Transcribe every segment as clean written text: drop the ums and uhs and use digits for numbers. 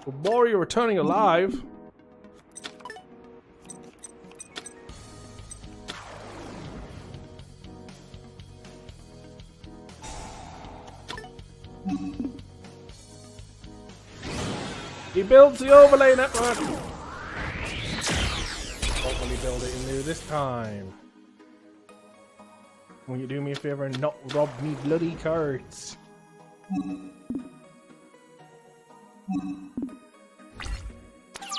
Warrior returning alive. He builds the overlay network. What will he build it into this time? Will you do me a favor and not rob me bloody cards?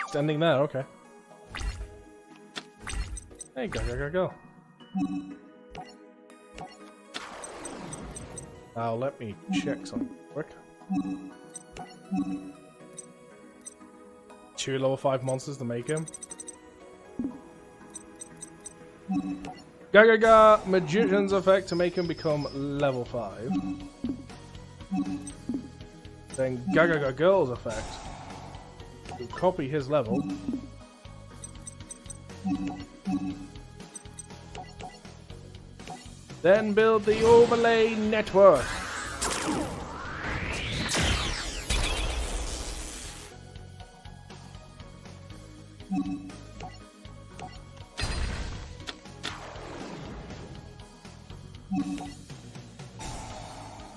Standing there, okay. Hey, go. Now let me check something quick. 2 level 5 monsters to make him. Magician's effect to make him become level 5. Then Girl's effect to copy his level. Then build the overlay network.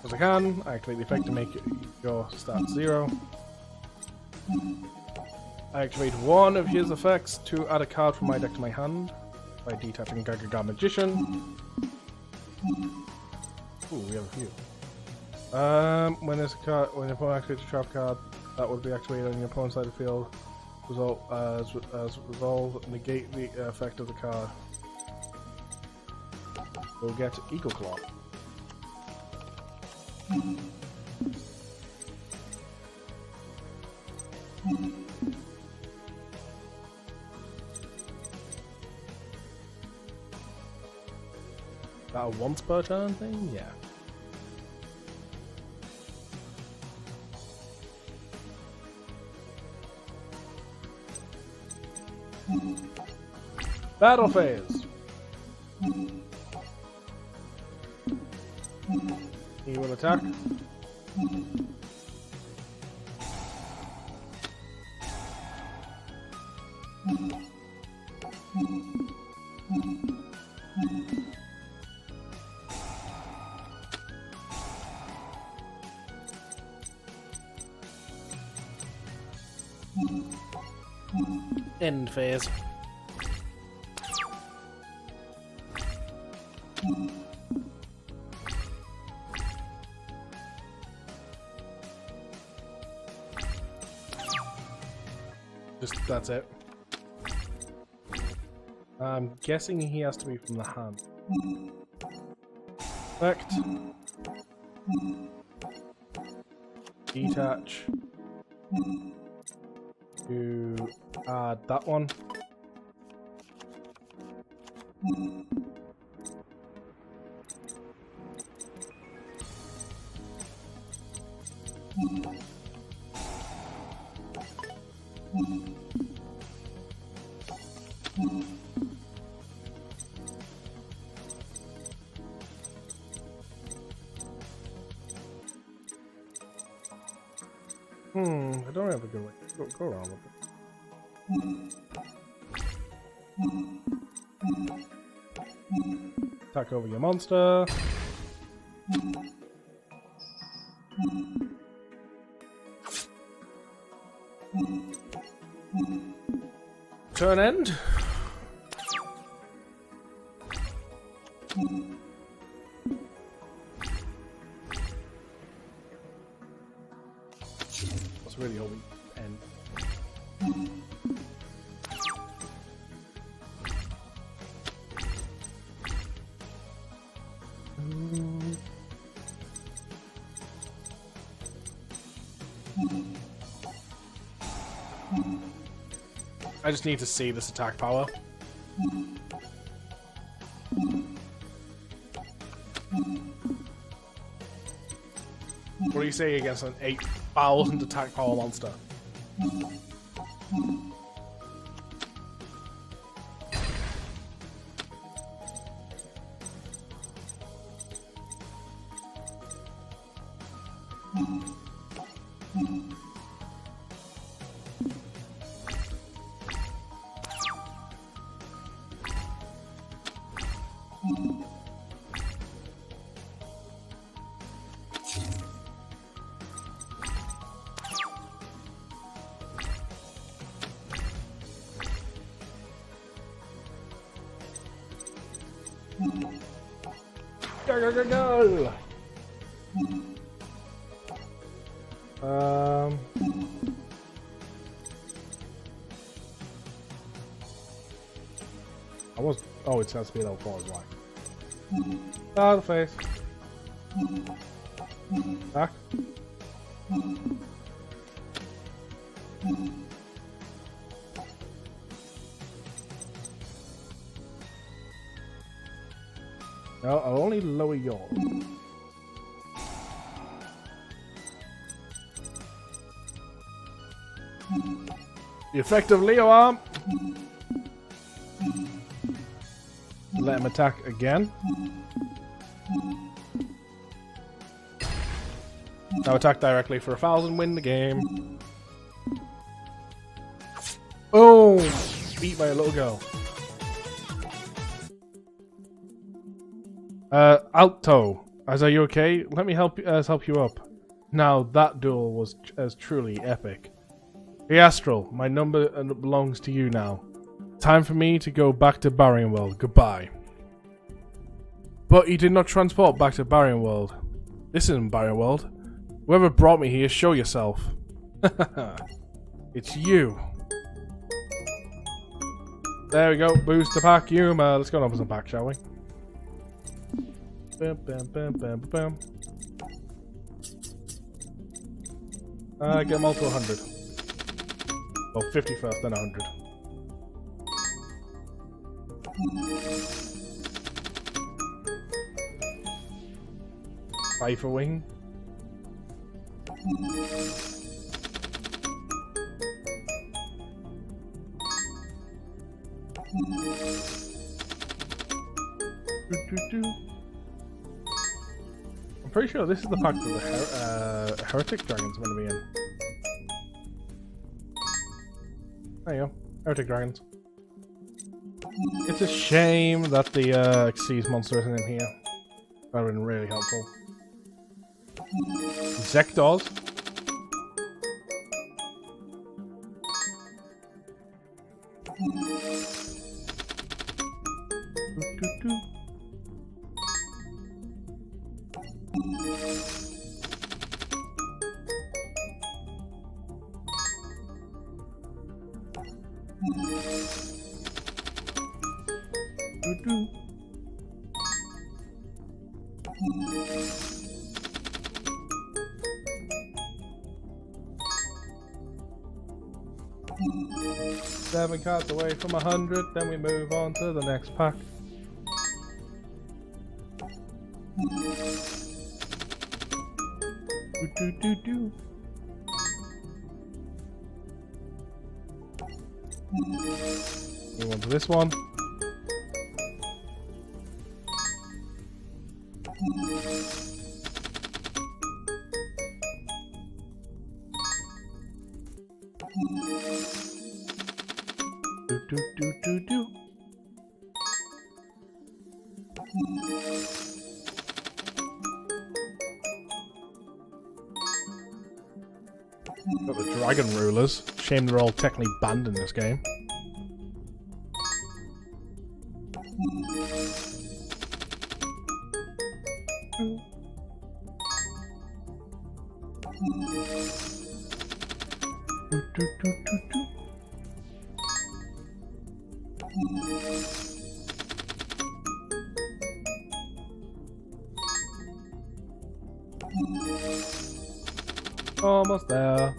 As I can, I activate the effect to make your stat 0. I activate one of his effects to add a card from my deck to my hand by detaching Gaga Magician. Ooh, we have a few. When there's a card, when the opponent activates a trap card, that will be activated on your opponent's side of the field. Result as resolve, negate the effect of the card. We'll get Eagle Claw. That a once per turn thing? Yeah. Battle phase. He will attack. End phase. That's it. I'm guessing he has to be from the hand. Effect. Detach. To add that one. I don't have a good way. Go around with it. Attack over your monster. Turn end. That's really hoping end. I just need to see this attack power. What do you say against an 8,000 attack power monster? Go, go, go, go! I was. Oh, it says speed level 4 as well. Ah, the face. Back. No, I'll only lower yours. The effect of Leo arm. Let him attack again. Now attack directly for 1,000, win the game. Boom! Beat by a little girl. Alto, are you okay? Let me help you up. Now that duel was truly epic. Hey Astral, my number belongs to you now. Time for me to go back to Barrion World. Goodbye. But you did not transport back to Barrion World. This isn't Barrion World. Whoever brought me here, show yourself. It's you. There we go. Boost the pack. Let's go and open some pack, shall we? Bam, bam, bam, bam, bam. Get them all to 100. Well, 50 first, then 100. Viper wing. I'm pretty sure this is the pack that the Heretic Dragon's going to be in. There you go. Heretic Dragons. It's a shame that the Xyz monster isn't in here. That would have been really helpful. Zekdos. Seven cards away from 100, then we move on to the next pack. Move on to this one. Got the dragon rulers. Shame they're all technically banned in this game. Almost there.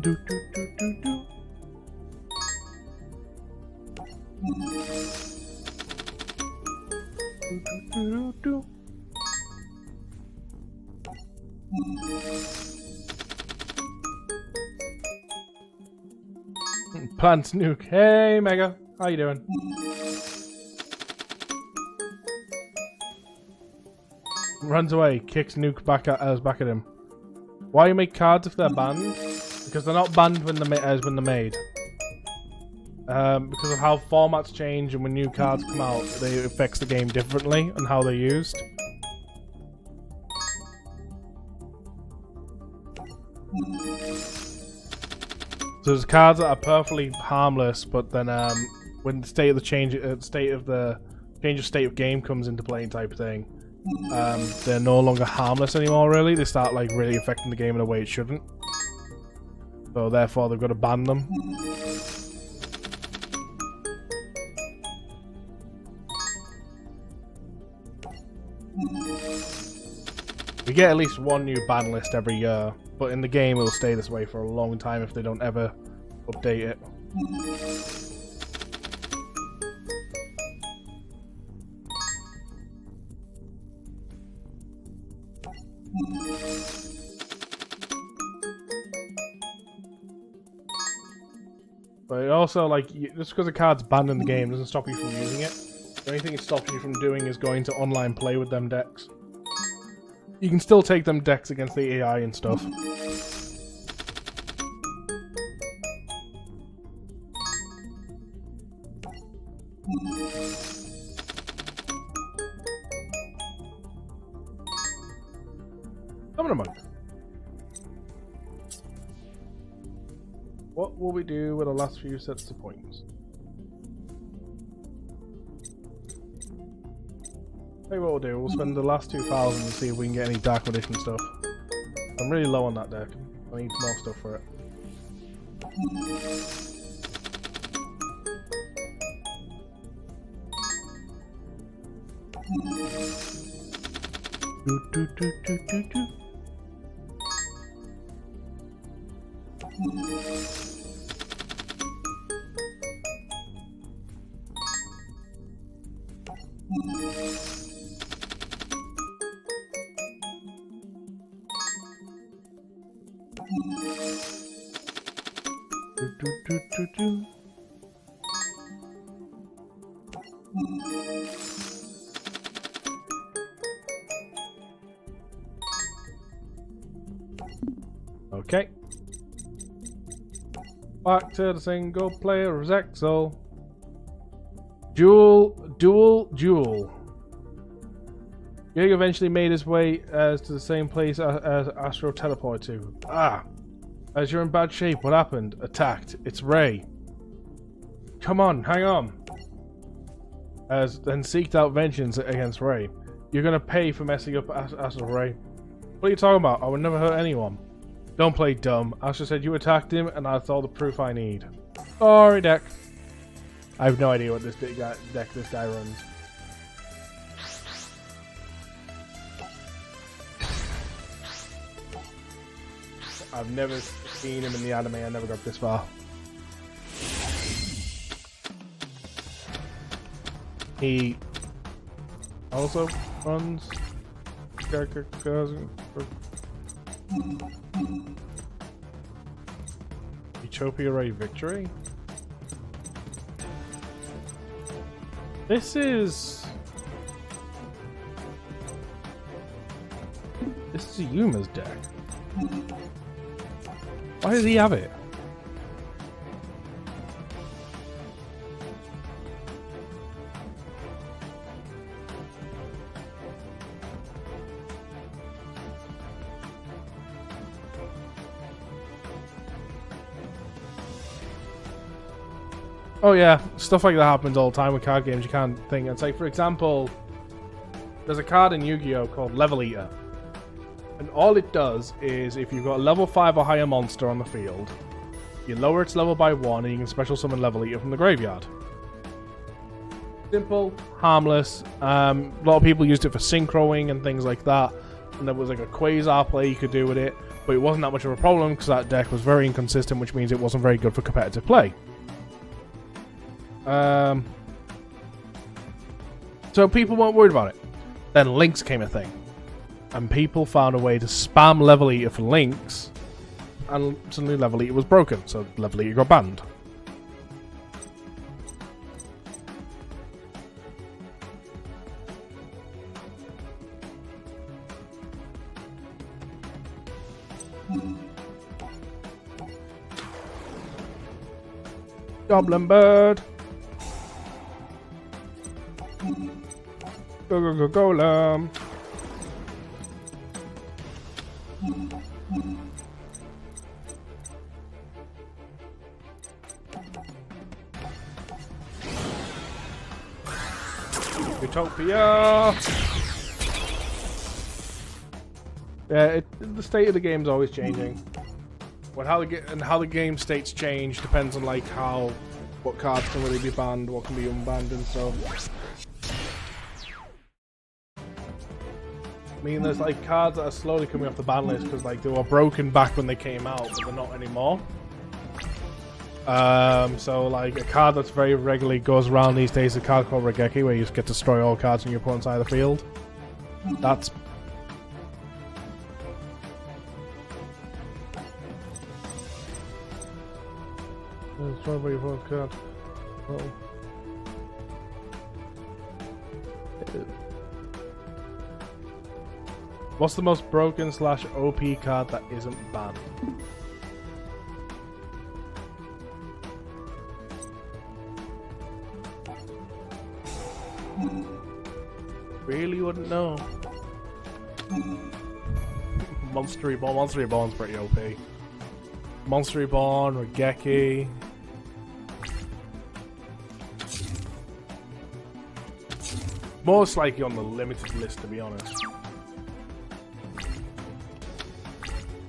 Do, do, do, do, do. Do, do, do, do. Plant Nuke. Hey, Mega. How you doing? Runs away, kicks Nuke back at him. Why you make cards if they're banned? Because they're not banned when they're made. Because of how formats change and when new cards come out, it affects the game differently and how they're used. So there's cards that are perfectly harmless, but then when the change of state of game comes into play type thing, they're no longer harmless anymore. Really, they start like really affecting the game in a way it shouldn't. So therefore, they've got to ban them. We get at least one new ban list every year, but in the game it'll stay this way for a long time if they don't ever update it. But it also, like, just because a card's banned in the game doesn't stop you from using it. The only thing it stops you from doing is going to online play with them decks. You can still take them decks against the AI and stuff. Summon a monk. What will we do with the last few sets of points? Tell you what we'll do, we'll spend the last 2,000 and see if we can get any Dark Edition stuff. I'm really low on that deck. I need more stuff for it. Do. Do. Okay. Back to the single player of Zexal. Duel. Yeg eventually made his way to the same place as Astro teleported to. Ah! As you're in bad shape, what happened? Attacked. It's Ray. Come on, hang on. As then seeked out vengeance against Ray. You're gonna pay for messing up Astro Ray. What are you talking about? I would never hurt anyone. Don't play dumb. Astro said you attacked him and that's all the proof I need. Sorry, deck. I have no idea what this deck this guy runs. I've never seen him in the anime. I never got this far. He also runs Utopia Ray Victory. This is a Yuma's deck. Why does he have it? Oh yeah, stuff like that happens all the time with card games. You can't think. It's like, for example, there's a card in Yu-Gi-Oh! Called Level Eater. And all it does is, if you've got a level 5 or higher monster on the field, you lower its level by 1 and you can special summon Level Eater from the graveyard. Simple, harmless. A lot of people used it for synchroing and things like that. And there was like a Quasar play you could do with it. But it wasn't that much of a problem because that deck was very inconsistent, which means it wasn't very good for competitive play. So people weren't worried about it. Then Lynx came a thing. And people found a way to spam Level Eater for Lynx, and suddenly Level Eater was broken, so Level Eater got banned. Goblin bird. Go go go golem. Utopia. Yeah, the state of the game is always changing. How the game states change depends on like what cards can really be banned, what can be unbanned, and so. I mean, there's like cards that are slowly coming off the ban list because like they were broken back when they came out, but they're not anymore. So like a card that's very regularly goes around these days is a card called Regeki, where you just get to destroy all cards on your opponent's side of the field. That's destroy by your opponent's card. Oh. What's the most broken / OP card that isn't banned? Really wouldn't know. Monster Reborn. Monster Reborn's pretty OP. Monster Reborn, Regeki. Most likely on the limited list, to be honest.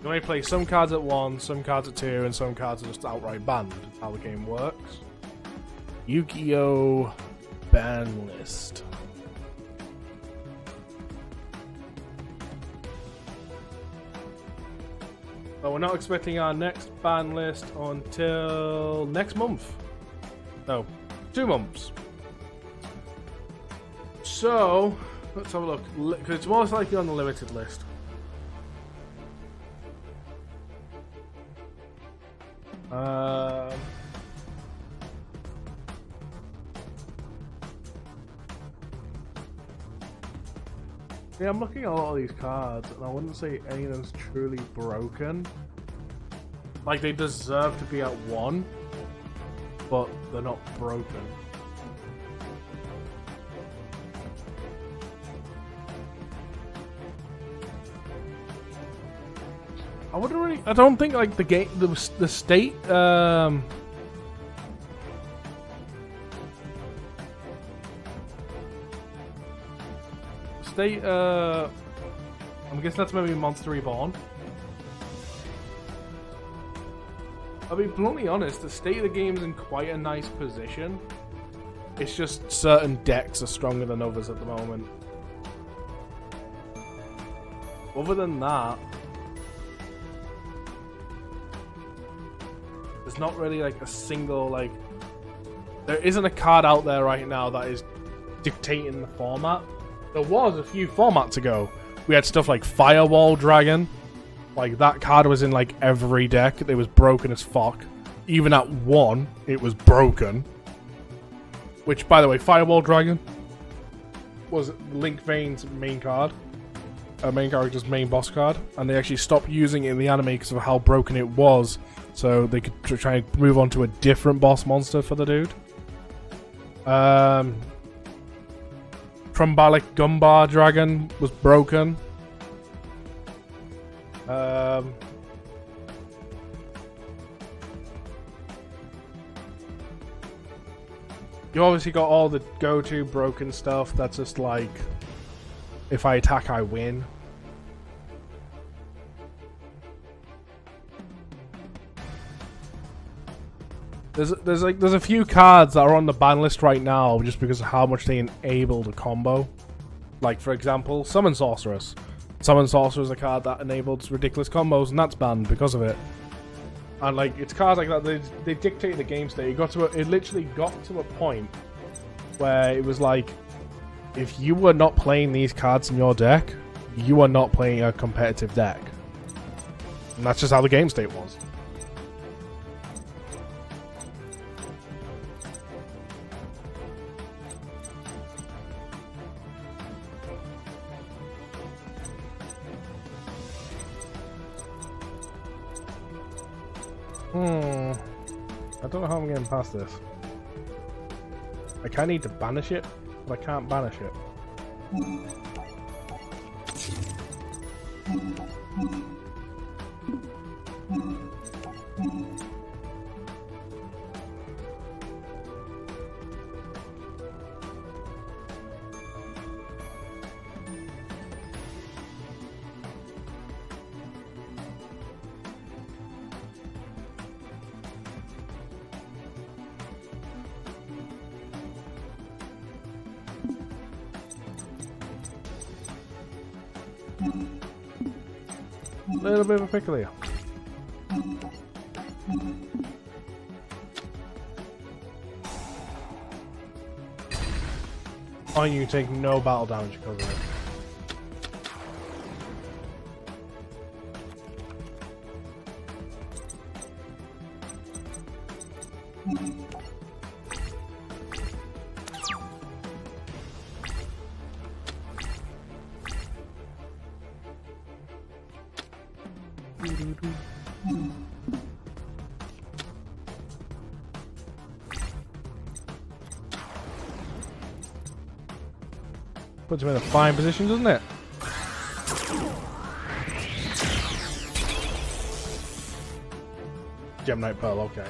You only play some cards at 1, some cards at 2, and some cards are just outright banned. That's how the game works. Yu-Gi-Oh! Ban list. But we're not expecting our next ban list until next month. No, 2 months. So, let's have a look. Because it's most likely on the limited list. Yeah, I'm looking at a lot of these cards, and I wouldn't say any of them's truly broken. Like, they deserve to be at 1, but they're not broken. I don't think like the game, the state, I guess that's maybe Monster Reborn. I'll be bluntly honest, the state of the game is in quite a nice position. It's just certain decks are stronger than others at the moment. Other than that, there's not really like a single, like, there isn't a card out there right now that is dictating the format. There was a few formats ago. We had stuff like Firewall Dragon. Like, that card was in like every deck. It was broken as fuck. Even at 1, it was broken. Which, by the way, Firewall Dragon was Link Vane's main card. Main character's main boss card. And they actually stopped using it in the anime because of how broken it was. So they could try and move on to a different boss monster for the dude. Trombolic Gumbar Dragon was broken. You obviously got all the go-to broken stuff. That's just like, if I attack, I win. There's a few cards that are on the ban list right now just because of how much they enable the combo. Like, for example, Summon Sorceress. Summon Sorceress is a card that enables ridiculous combos, and that's banned because of it. And like, it's cards like that, they dictate the game state. It literally got to a point where it was like, if you were not playing these cards in your deck, you are not playing a competitive deck. And that's just how the game state was. I don't know how I'm getting past this. I kind of need to banish it, but I can't banish it. A little bit of a pickle here. Oh, you take no battle damage because of it. Puts him in a fine position, doesn't it? Gemnite Pearl, okay.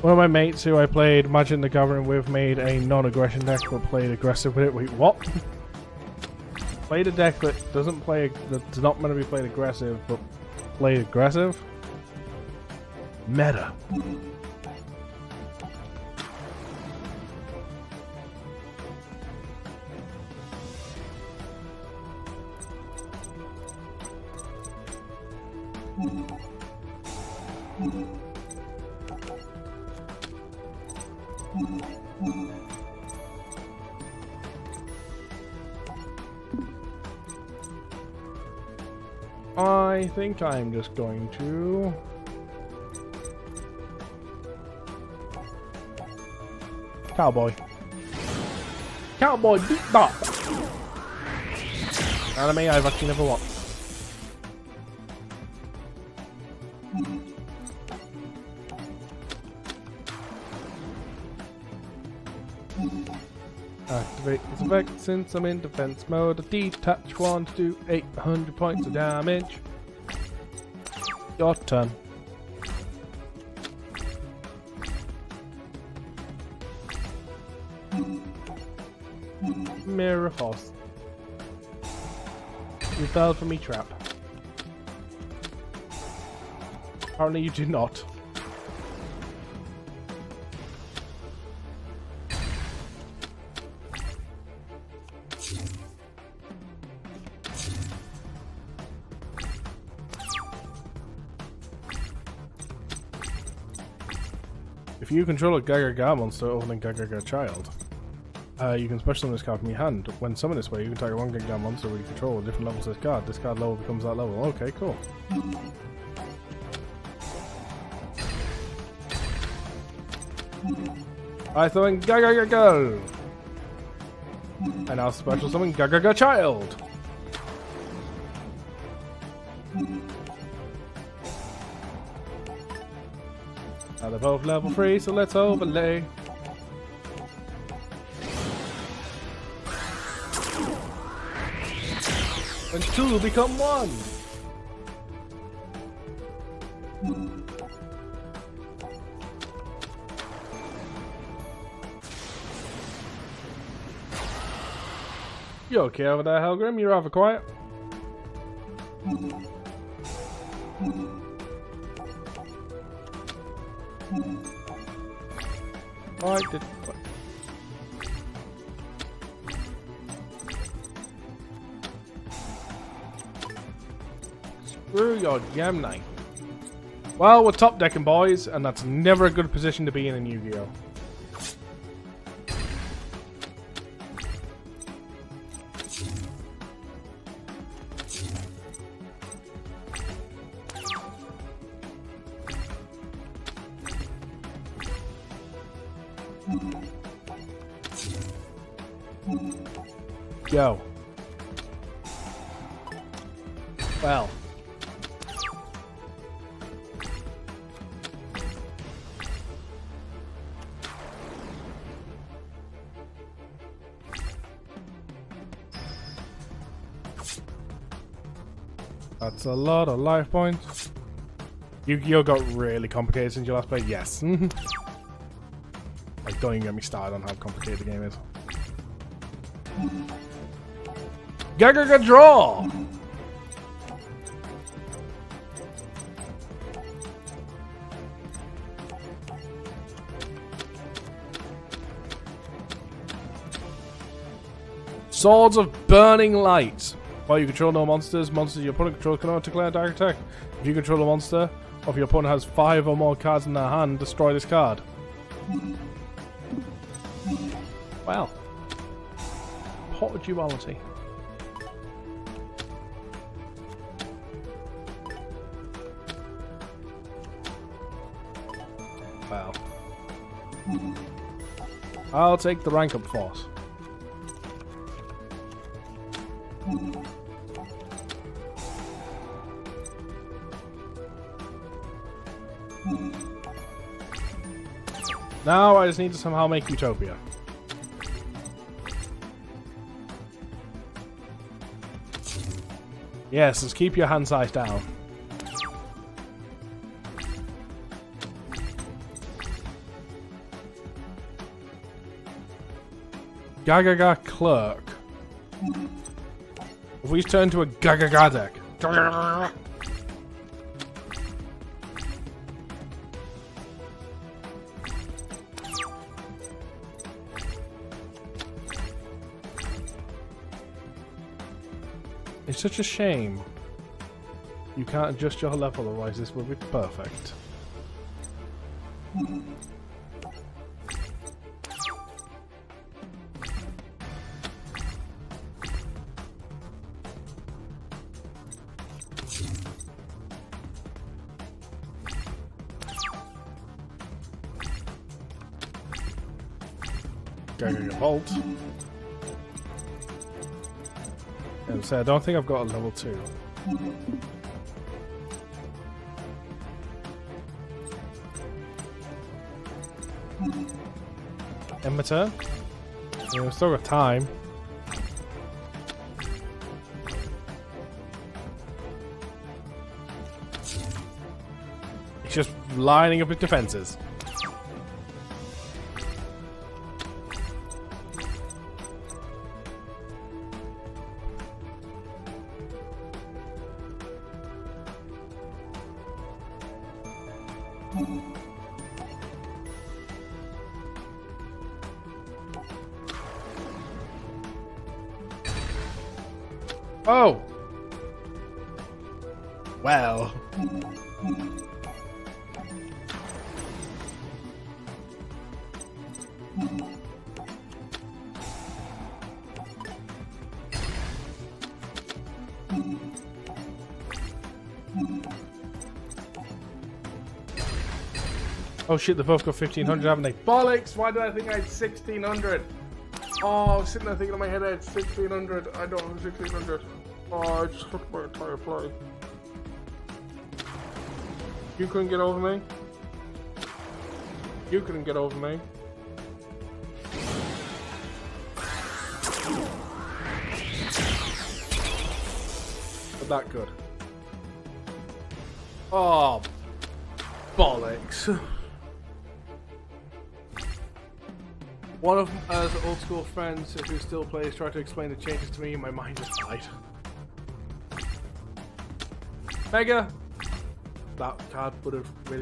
One of my mates who I played Magic the Gathering with made a non-aggression deck but played aggressive with it. Wait, what? Played a deck that doesn't play, that's not meant to be played aggressive, but played aggressive? Meta. I think I'm just going to... Cowboy. Cowboy beat up! Anime I've actually never watched. Activate this effect since I'm in defense mode. A detach one to do 800 points of damage. Your turn. Mirror Force. You fell for me trap. Apparently you do not. If you control a Gaga monster other than Gaga Child, you can special summon this card from your hand. When summoned this way, you can target one Gaga monster where you control a different level to this card. This card level becomes that level. Okay, cool. I throw in Gaga. And I'll special summon Gaga Child. Now they're both level 3, so let's overlay. And 2 become 1. You okay over there, Helgrim? You're rather quiet. I did. Screw your Gem Knight. Well, we're top decking, boys, and that's never a good position to be in Yu-Gi-Oh! Go. Well. That's a lot of life points. Yu-Gi-Oh got really complicated since your last play. Yes. Like, don't even get me started on how complicated the game is. Gaga draw. Swords of Burning Light. While you control no monsters, monsters your opponent controls cannot declare a direct attack. If you control a monster, or if your opponent has 5 or more cards in their hand, destroy this card. Well. Pot duality. Well. I'll take the rank up force. Now I just need to somehow make Utopia. Yes, just keep your hand size down. Gagaga Clerk. If we turn to a Gagaga deck. It's such a shame you can't adjust your level, otherwise this will be perfect. Going to Vault. And so I don't think I've got a level 2. End my turn. Yeah, we've still got time. It's just lining up his defenses. Oh! Well. Oh shit, they both got 1500, haven't they? Bollocks! Why did I think I had 1600? Oh, I was sitting there thinking in my head I had 1600. I don't have 1600. Oh, I just fucked my entire play. You couldn't get over me? You couldn't get over me. But that good. Oh, bollocks. One of us old school friends who still plays tried to explain the changes to me and my mind just died. Mega! That card would have really